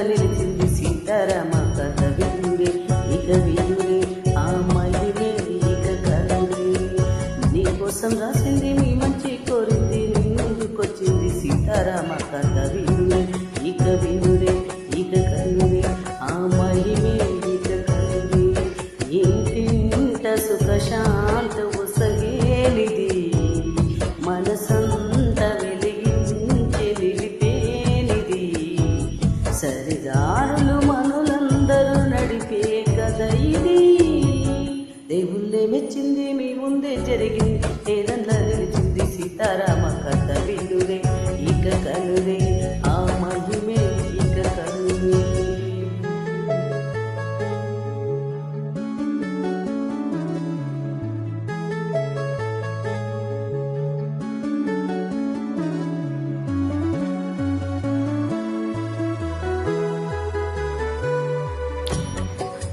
నిలిచింది సీతారామ కథ వినురే ఇక వినురే ఆ మహిమే ఇక కనురే నీకోసం రాసింది మీ మంచి కోరింది నీ ముందుకొచ్చింది సీతారామ కథ వినురే ఇక వినురే ఇక కనురే ఆ మహిమే ఇక కనురే ఇంటింట సుఖ శాంత ఉసగేనిది మనసంత వెలిగించి నిలిపేనిది సరిదారులు మనులందరూ నడిపే కథ ఇది దేవుళ్ళే మెచ్చింది మీ ముందే జరిగింది ఏదన్నా నిలిచింది సీతారామ కథ వినురే ఇక కనురే ఆ మహిమే ఇక కనురే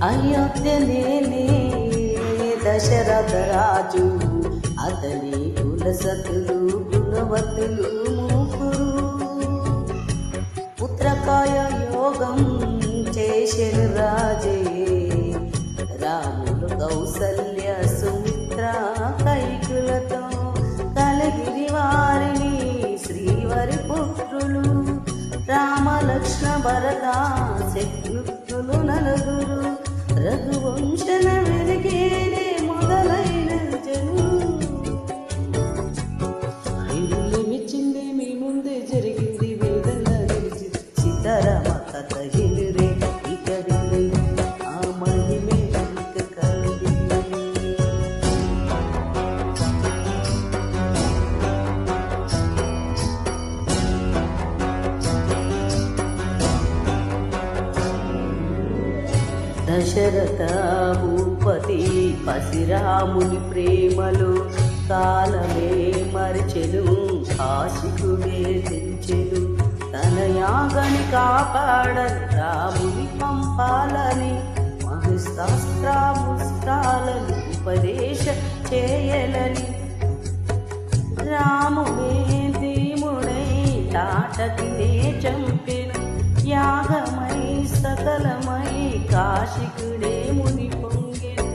అయోధ్య నేనే దశరథ రాజు అతని కులసతులు గుణవతులు ముగ్గురు పుత్రకాయ యోగం చేసెను రాజే రాములు కౌసల్య సుమిత్ర కైకులతో కలిగిరి వారిని శ్రీవరి పుత్రులు రామ లక్ష్మణ భరత శత్రుఘ్నులు నలుగురు రఘువంశన వెలిగేనే మొదలైన జను ఇల్లు మిచ్చింది మీ ముందే జరిగింది వేదన నిలిచి సీతారామ కథ వినురే ఇక వినురే ఆ మహిమే ఇక కనురే దశరథ భూపతి పసిరాముని ప్రేమలో కాలమే మరిచెను ఆశికుడే తెంచెను తన యాగని కాపాడని రాముని పంపాలని మహిషాస్త్రాముస్త్రాలను ఉపదేశ చేయలని రాముడే ధీముడై తాటకినే చంపెను యాగమై సకలమై కాశికుడే ముని పొంగెను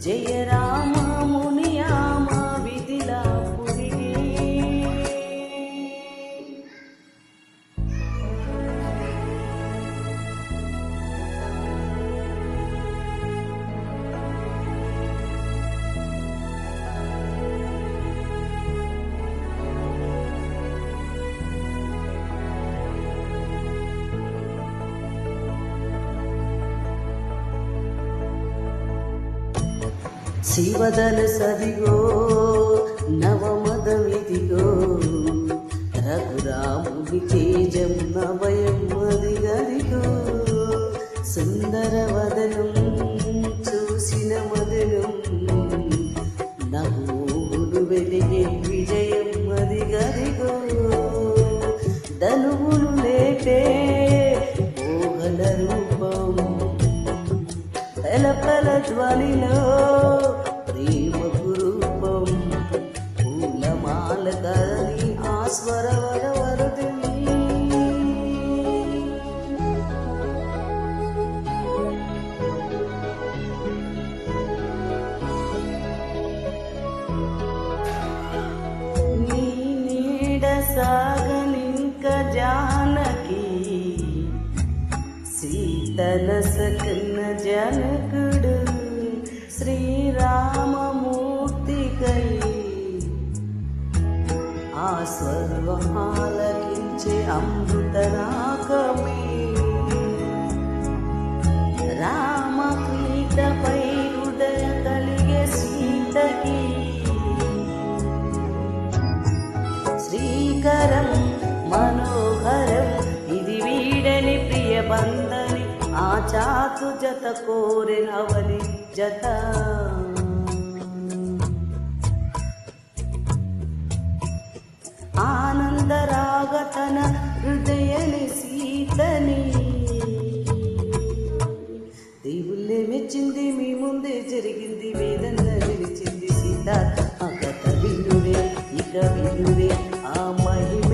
జయ రామ మునియామ విధిలా పురిగే శివదల సదిగో నవమదమిదిగో రఘురాముని తేజం నవయం అదిగదిగో సుందర వదనం చూసిన మదనం నవ్వులు వెలిగే విజయం అదిగదిగో ధనువులు లేపే మోహన రూపం పల ధ్వనిలో ప్రేమ రూపం పూలమాల కదని ఆస్వర వరవరది నీ నీడ సాగనింక జానకి సీతన సకన జనకుడు శ్రీరామమూర్తికై ఆ స్వర్వహాలకించే అమృతరాకమే రామపీఠపై హృదయ కలిగే సీతకి శ్రీకరం మనోహరం ఇది వీడని ప్రియ బంధని ఆ చాతు జత కోరెనవని జత ఆనందరాగతన హృదయని సీతని దేవుళ్ళే మెచ్చింది మీ ముందే జరిగింది వేదన నిలిచింది సీత ఆ కథ వినురే ఇక వినురే ఆ మహిమ